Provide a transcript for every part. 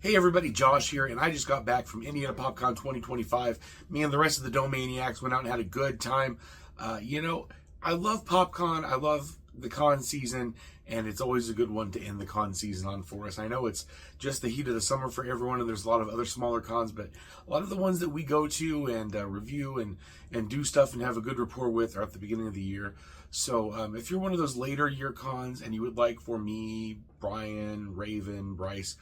Hey everybody, Josh here, and I just got back from Indiana PopCon 2025. Me and the rest of the Domaniacs went out and had a good time. I love PopCon, I love the con season, and it's always a good one to end the con season on for us. I know it's just the heat of the summer for everyone, and there's a lot of other smaller cons, but a lot of the ones that we go to and review and do stuff and have a good rapport with are at the beginning of the year. So if you're one of those later year cons and you would like for me, Brian, Raven, Bryce,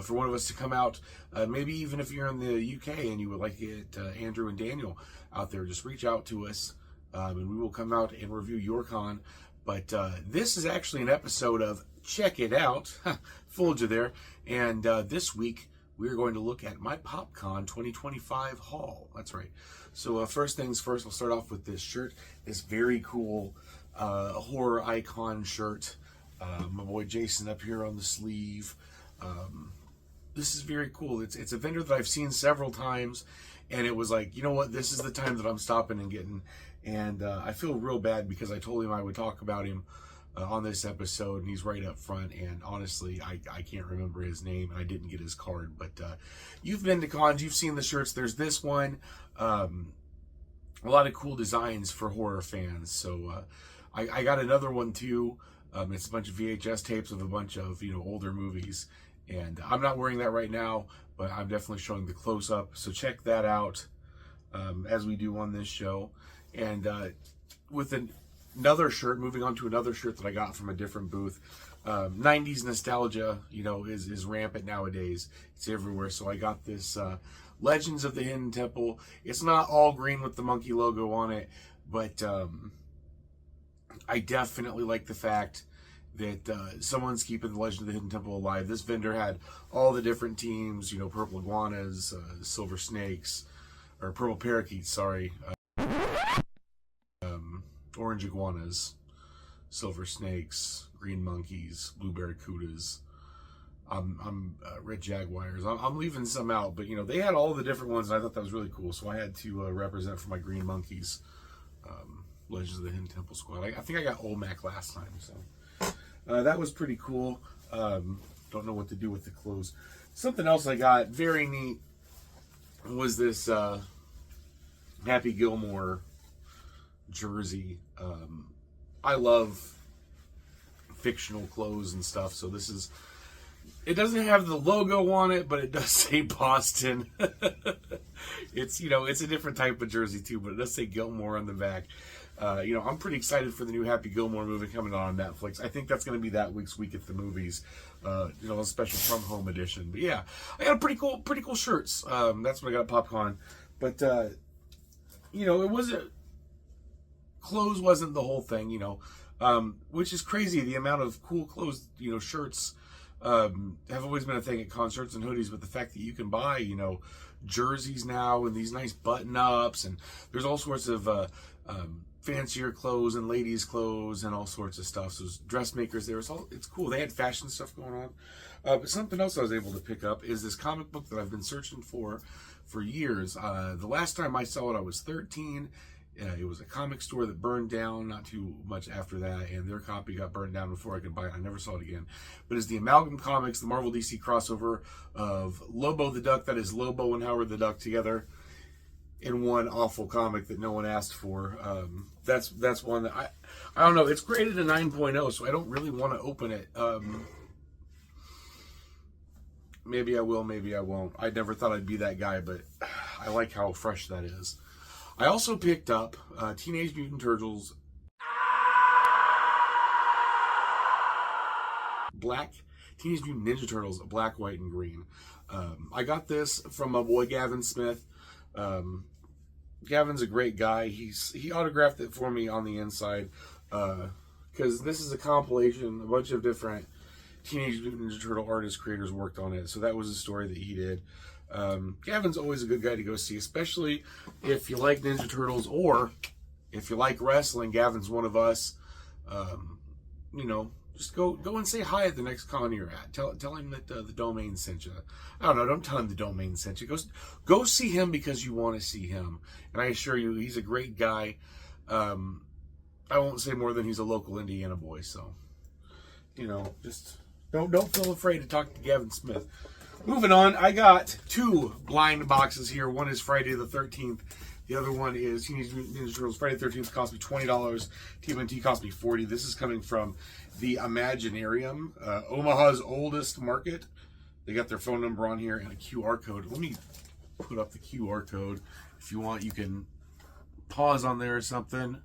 for one of us to come out, maybe even if you're in the UK and you would like to get Andrew and Daniel out there, just reach out to us and we will come out and review your con. But this is actually an episode of Check It Out. Fooled you there. And this week we're going to look at my PopCon 2025 haul. That's right. So first things first, I'll start off with this shirt. This very cool horror icon shirt. My boy Jason up here on the sleeve. This is very cool. It's a vendor that I've seen several times, and it was like, you know what, this is the time that I'm stopping and getting. And I feel real bad because I told him I would talk about him on this episode, and he's right up front. And honestly, I can't remember his name, and I didn't get his card. But you've been to cons, you've seen the shirts. There's this one. A lot of cool designs for horror fans. So I got another one too. It's a bunch of VHS tapes of a bunch of older movies. And I'm not wearing that right now, but I'm definitely showing the close-up. So check that out as we do on this show. And with another shirt, moving on to another shirt that I got from a different booth. 90s nostalgia, is rampant nowadays. It's everywhere. So I got this Legends of the Hidden Temple. It's not all green with the monkey logo on it, but I definitely like the fact that someone's keeping the Legend of the Hidden Temple alive. This vendor had all the different teams, purple iguanas, silver snakes, or purple parakeets, sorry. Orange iguanas, silver snakes, green monkeys, blue barracudas, red jaguars. I'm leaving some out, but they had all the different ones, and I thought that was really cool. So I had to represent for my green monkeys, Legends of the Hidden Temple squad. I think I got Olmec last time, so that was pretty cool. Don't know what to do with the clothes. Something else I got very neat was this Happy Gilmore jersey. I love fictional clothes and stuff, so this is, it doesn't have the logo on it, but it does say Boston. It's it's a different type of jersey too, but it does say Gilmore on the back. I'm pretty excited for the new Happy Gilmore movie coming on Netflix. I think that's going to be that week's Week at the Movies, a special from home edition. But yeah, I got pretty cool shirts. That's what I got at PopCon. But it wasn't, clothes wasn't the whole thing, which is crazy. The amount of cool clothes, shirts have always been a thing at concerts and hoodies, but the fact that you can buy, jerseys now and these nice button-ups, and there's all sorts of fancier clothes and ladies' clothes and all sorts of stuff. So dressmakers there. It's cool. They had fashion stuff going on. But something else I was able to pick up is this comic book that I've been searching for years. The last time I saw it, I was 13. It was a comic store that burned down not too much after that, and their copy got burned down before I could buy it. I never saw it again. But it's the Amalgam Comics, the Marvel DC crossover of Lobo the Duck, that is Lobo and Howard the Duck together in one awful comic that no one asked for. That's one that I don't know. It's graded a 9.0, so I don't really want to open it. Maybe I will, maybe I won't. I never thought I'd be that guy, but I like how fresh that is. I also picked up Teenage Mutant Turtles Teenage Mutant Ninja Turtles Black, White, and Green. I got this from my boy Gavin Smith. Gavin's a great guy. He autographed it for me on the inside because this is a compilation. A bunch of different Teenage Mutant Ninja Turtle artist creators worked on it, so that was a story that he did. Gavin's always a good guy to go see, especially if you like Ninja Turtles or if you like wrestling. Gavin's one of us. Just go and say hi at the next con you're at. Tell him that the Domain sent you. I don't know. Don't tell him the Domain sent you. Go see him because you want to see him. And I assure you, he's a great guy. I won't say more than he's a local Indiana boy. So, just don't feel afraid to talk to Gavin Smith. Moving on, I got two blind boxes here. One is Friday the 13th. The other one is Teenage Mutant Ninja Turtles. Friday the 13th cost me $20. TMNT cost me $40. This is coming from the Imaginarium, Omaha's oldest market. They got their phone number on here and a QR code. Let me put up the QR code. If you want, you can pause on there or something.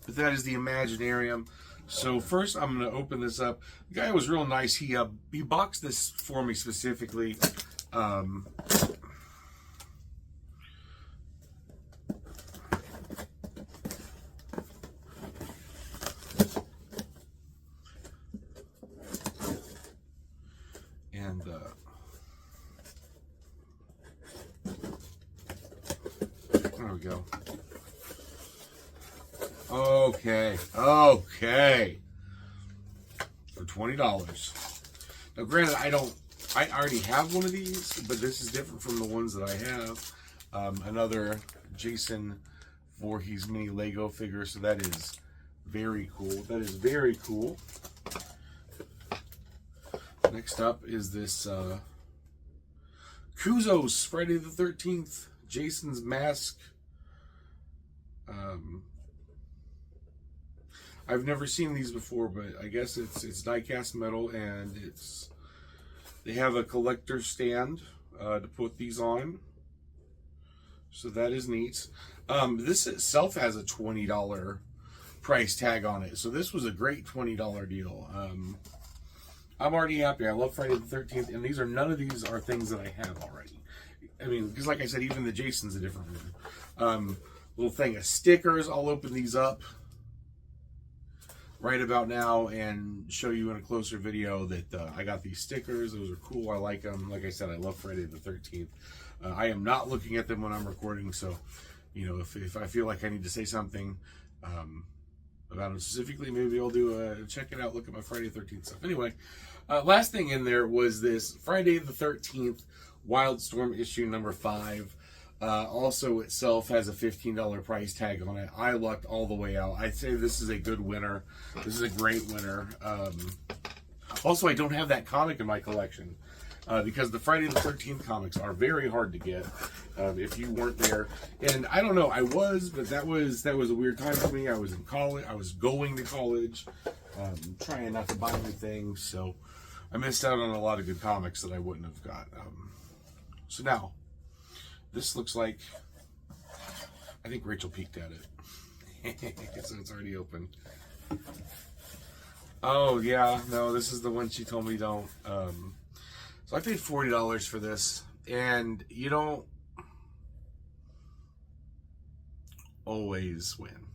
But that is the Imaginarium. So first, I'm going to open this up. The guy was real nice. He boxed this for me specifically. And there we go. Okay. For $20. Now, granted, I already have one of these, but this is different from the ones that I have. Another Jason Voorhees mini Lego figure, so that is very cool. Next up is this Kuzos Friday the 13th Jason's mask. I've never seen these before, but I guess it's die-cast metal, and they have a collector stand to put these on. So that is neat. This itself has a $20 price tag on it, so this was a great $20 deal. I'm already happy. I love Friday the 13th, and none of these are things that I have already. I mean, because like I said, even the Jason's a different one. Little thing of stickers. I'll open these up right about now and show you in a closer video that I got these stickers. Those are cool. I like them. Like I said, I love Friday the 13th. I am not looking at them when I'm recording, so if I feel like I need to say something about them specifically, maybe I'll do a check it out, look at my Friday the 13th stuff. Anyway, last thing in there was this Friday the 13th Wildstorm issue number 5. Also itself has a $15 price tag on it. I lucked all the way out. I'd say this is a good winner. This is a great winner. Also, I don't have that comic in my collection because the Friday the 13th comics are very hard to get if you weren't there. And I don't know, I was, but that was a weird time for me. I was in college. I was going to college, trying not to buy anything, so I missed out on a lot of good comics that I wouldn't have got. So now, this looks like, I think Rachel peeked at it. So it's already open. Oh yeah, no, this is the one she told me don't. So I paid $40 for this, and you don't always win.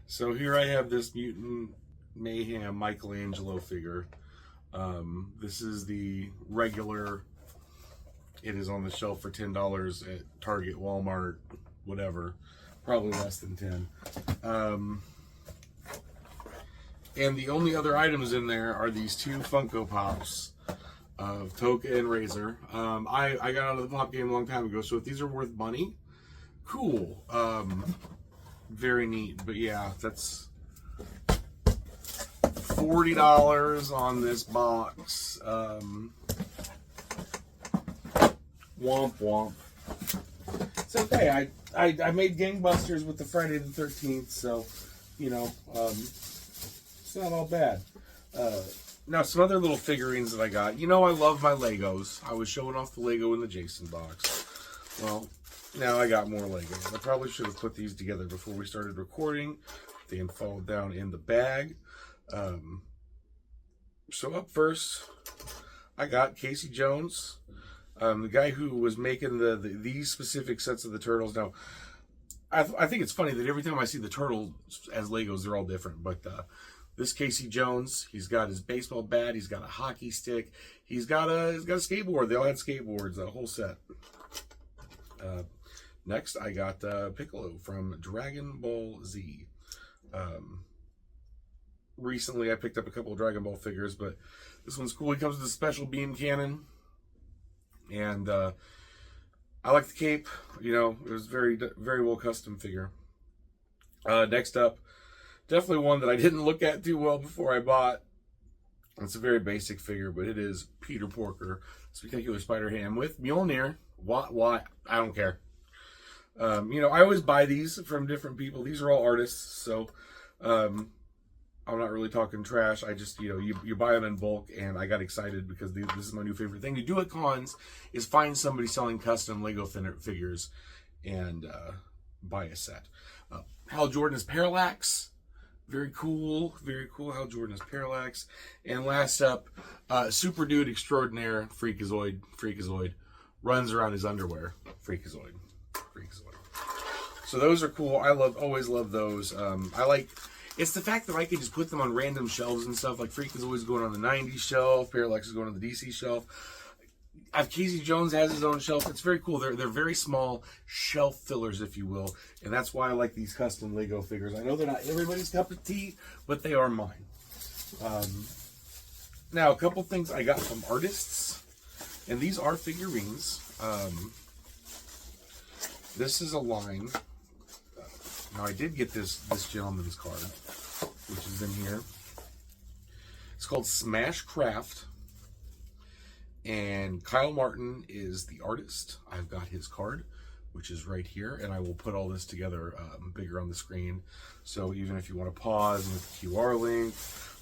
So here I have this Mutant Mayhem Michelangelo figure. This is the regular. It is on the shelf for $10 at Target, Walmart, whatever. Probably less than 10. And the only other items in there are these two Funko Pops of Toka and Razor. I got out of the Pop game a long time ago, so if these are worth money, cool. Very neat. But yeah, that's $40 on this box. Womp womp. It's okay. I made gangbusters with the Friday the 13th, so it's not all bad. Now some other little figurines that I got. I love my Legos. I was showing off the Lego in the Jason box. Well, now I got more Legos. I probably should have put these together before we started recording. They fall down in the bag. So up first, I got Casey Jones. The guy who was making these specific sets of the Turtles. Now, I think it's funny that every time I see the Turtles as Legos, they're all different. But this Casey Jones, he's got his baseball bat, he's got a hockey stick, he's got a skateboard. They all had skateboards, a whole set. Next, I got Piccolo from Dragon Ball Z. Recently, I picked up a couple of Dragon Ball figures, but this one's cool. He comes with a special beam cannon. And I like the cape. It was very, very well custom figure. Next up, definitely one that I didn't look at too well before I bought. It's a very basic figure, but it is Peter Porker, Spectacular Spider-Ham with Mjolnir. Why? I don't care. You know, I always buy these from different people. These are all artists, so I'm not really talking trash. I just, you know, you buy them in bulk, and I got excited because this is my new favorite thing to do at cons is find somebody selling custom Lego figures and buy a set. Hal Jordan is Parallax. Very cool. Very cool. Hal Jordan is Parallax. And last up, Super Dude Extraordinaire Freakazoid. Runs around his underwear. Freakazoid. So those are cool. I always love those. It's the fact that I can just put them on random shelves and stuff. Like Freakazoid's going on the 90s shelf. Parallax is going on the DC shelf. Casey Jones has his own shelf. It's very cool. They're very small shelf fillers, if you will. And that's why I like these custom Lego figures. I know they're not everybody's cup of tea, but they are mine. Now, a couple things I got from artists. And these are figurines. This is a line. Now, I did get this gentleman's card, which is in here. It's called Smash Craft. And Kyle Martin is the artist. I've got his card, which is right here. And I will put all this together bigger on the screen. So even if you want to pause and with the QR link,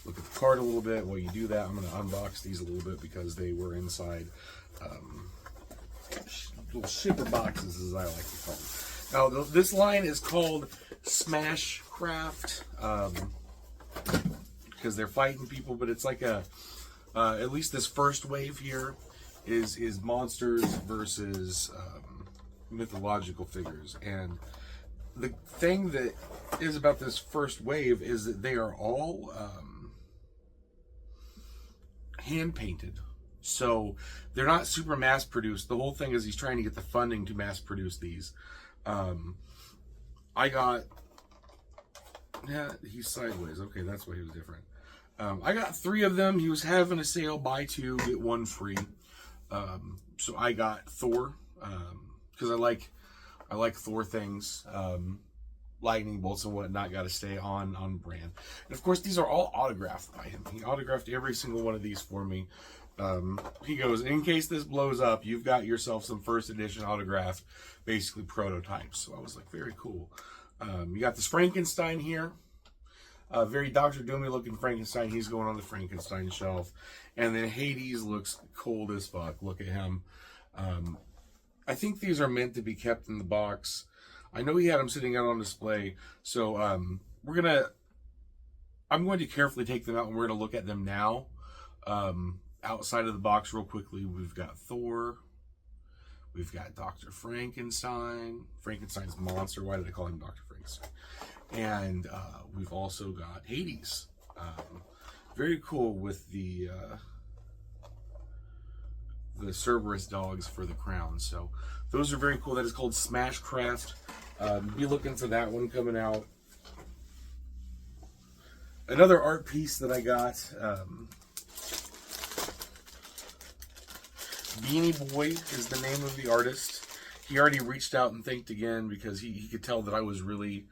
look at the card a little bit. While you do that, I'm going to unbox these a little bit because they were inside little shipper boxes, as I like to call them. Now, this line is called Smash Craft because they're fighting people, but it's like a at least this first wave here is monsters versus mythological figures. And the thing that is about this first wave is that they are all hand painted. So they're not super mass produced. The whole thing is he's trying to get the funding to mass produce these. I got, yeah, he's sideways. Okay, that's why he was different. I got 3 of them. He was having a sale, buy 2, get 1 free. So I got Thor, because I like Thor things. Lightning bolts and whatnot got to stay on brand. And of course, these are all autographed by him. He autographed every single one of these for me. He goes, in case this blows up, you've got yourself some first edition autographed, basically prototypes. So I was like, very cool. You got this Frankenstein here. Very Dr. Doomy looking Frankenstein. He's going on the Frankenstein shelf. And then Hades looks cold as fuck. Look at him. I think these are meant to be kept in the box. I know he had them sitting out on display. So I'm going to carefully take them out and we're going to look at them now. Outside of the box real quickly, we've got Thor. We've got Dr. Frankenstein. Frankenstein's monster. Why did I call him Dr. Frankenstein? And we've also got Hades. Very cool with the Cerberus dogs for the crown. So those are very cool. That is called Smash Craft. Be looking for that one coming out. Another art piece that I got. Beanie Boy is the name of the artist. He already reached out and thanked again because he could tell that I was really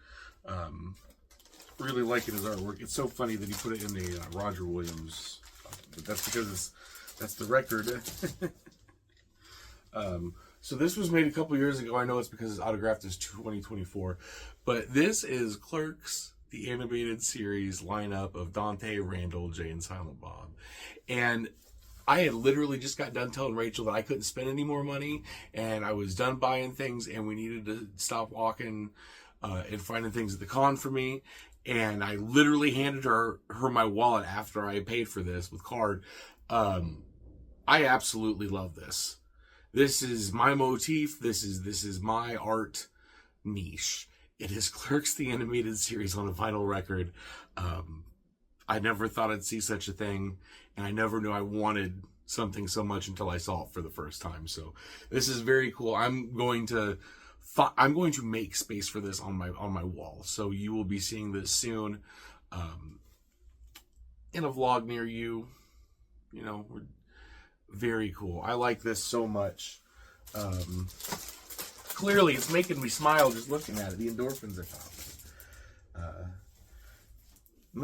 liking his artwork. It's so funny that he put it in the Roger Williams, but that's because that's the record. So this was made a couple years ago. I know it's because his autograph is 2024, but this is Clerks, the animated series lineup of Dante, Randall, Jay, and Silent Bob. And I had literally just got done telling Rachel that I couldn't spend any more money and I was done buying things and we needed to stop walking and finding things at the con for me. And I literally handed her my wallet after I paid for this with card. I absolutely love this. This is my motif. This is my art niche. It is Clerks the Animated Series on a vinyl record. I never thought I'd see such a thing, and I never knew I wanted something so much until I saw it for the first time. So this is very cool. I'm going to make space for this on my wall. So you will be seeing this soon in a vlog near you. You know, very cool. I like this so much. Clearly, it's making me smile just looking at it. The endorphins are popping.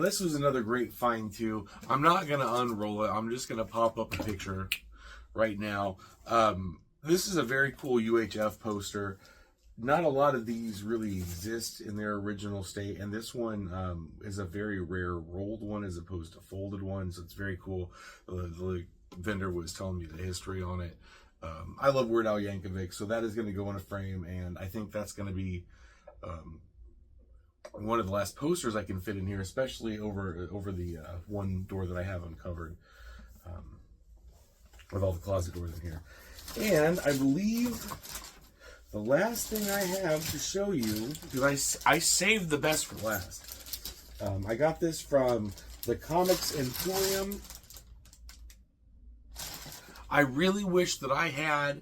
This was another great find too. I'm not going to unroll it. I'm just going to pop up a picture right now. This is a very cool UHF poster. Not a lot of these really exist in their original state, and this one is a very rare rolled one as opposed to folded one, so it's very cool. The vendor was telling me the history on it. I love Weird Al Yankovic, so that is going to go in a frame, and I think that's going to be one of the last posters I can fit in here, especially over the one door that I have uncovered with all the closet doors in here. And I believe the last thing I have to show you, because I saved the best for last. I got this from the Comics Emporium. I really wish that I had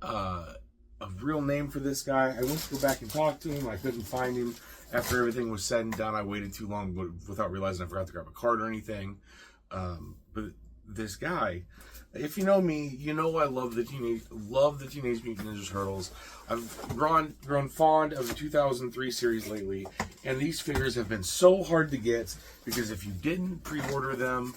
a real name for this guy. I went to go back and talk to him. I couldn't find him. After everything was said and done, I waited too long without realizing I forgot to grab a card or anything. But this guy, if you know me, you know I love the Teenage Mutant Ninja Turtles. I've grown fond of the 2003 series lately, and these figures have been so hard to get because if you didn't pre-order them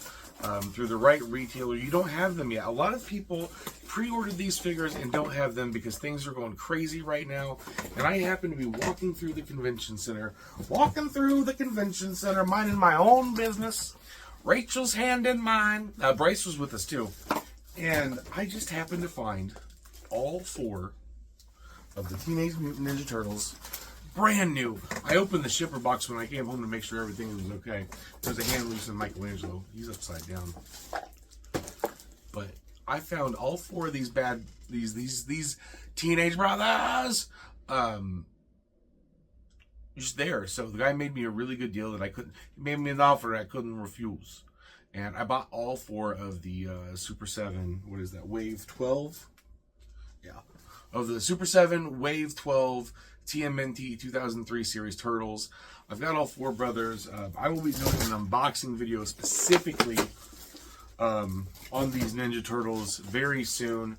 through the right retailer, you don't have them yet. A lot of people pre-ordered these figures and don't have them because things are going crazy right now. And I happen to be walking through the convention center, minding my own business. Rachel's hand in mine. Bryce was with us too. And I just happened to find all 4 of the Teenage Mutant Ninja Turtles, brand new. I opened the shipper box when I came home to make sure everything was okay. There's a hand loose in Michelangelo. He's upside down. But I found all 4 of these these teenage brothers just there. So the guy made me a really good deal that he made me an offer that I couldn't refuse. And I bought all 4 of the Super 7, what is that, Wave 12? Yeah. Of the Super 7, Wave 12, TMNT 2003 series Turtles. I've got all 4 brothers. I will be doing an unboxing video specifically on these Ninja Turtles very soon.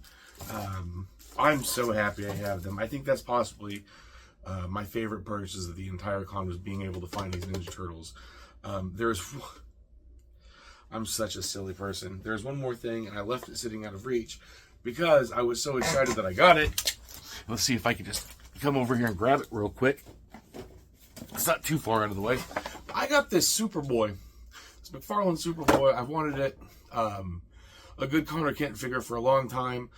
I'm so happy I have them. I think that's possibly my favorite purchase of the entire con, was being able to find these Ninja Turtles. I'm such a silly person. There's one more thing, and I left it sitting out of reach because I was so excited that I got it. Let's see if I can just come over here and grab it real quick. It's not too far out of the way. I got this Superboy. This McFarlane Superboy. I've wanted it. A good Connor Kent figure for a long time.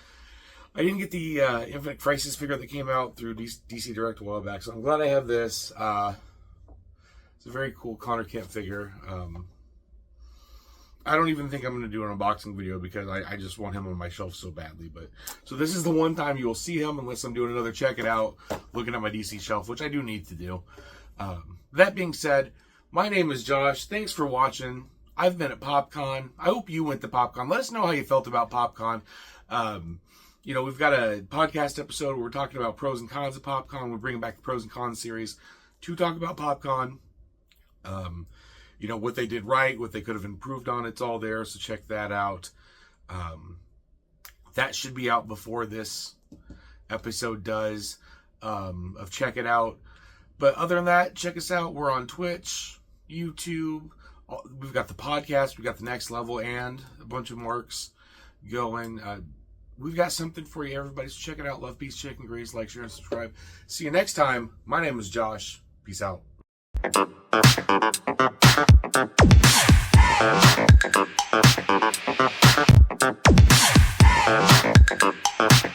I didn't get the Infinite Crisis figure that came out through DC Direct a while back, so I'm glad I have this. It's a very cool Connor Kent figure. I don't even think I'm going to do an unboxing video because I just want him on my shelf so badly. So this is the one time you'll see him unless I'm doing another check it out, looking at my DC shelf, which I do need to do. That being said, my name is Josh. Thanks for watching. I've been at PopCon. I hope you went to PopCon. Let us know how you felt about PopCon. We've got a podcast episode where we're talking about pros and cons of PopCon. We're bringing back the pros and cons series to talk about PopCon. What they did right, what they could have improved on, it's all there, so check that out. That should be out before this episode does, of Check It Out. But other than that, check us out. We're on Twitch, YouTube. We've got the podcast, we've got the Next Level, and a bunch of marks going. We've got something for you, everybody, so check it out. Love, peace, chicken grease, like, share, and subscribe. See you next time. My name is Josh. Peace out. Thank you.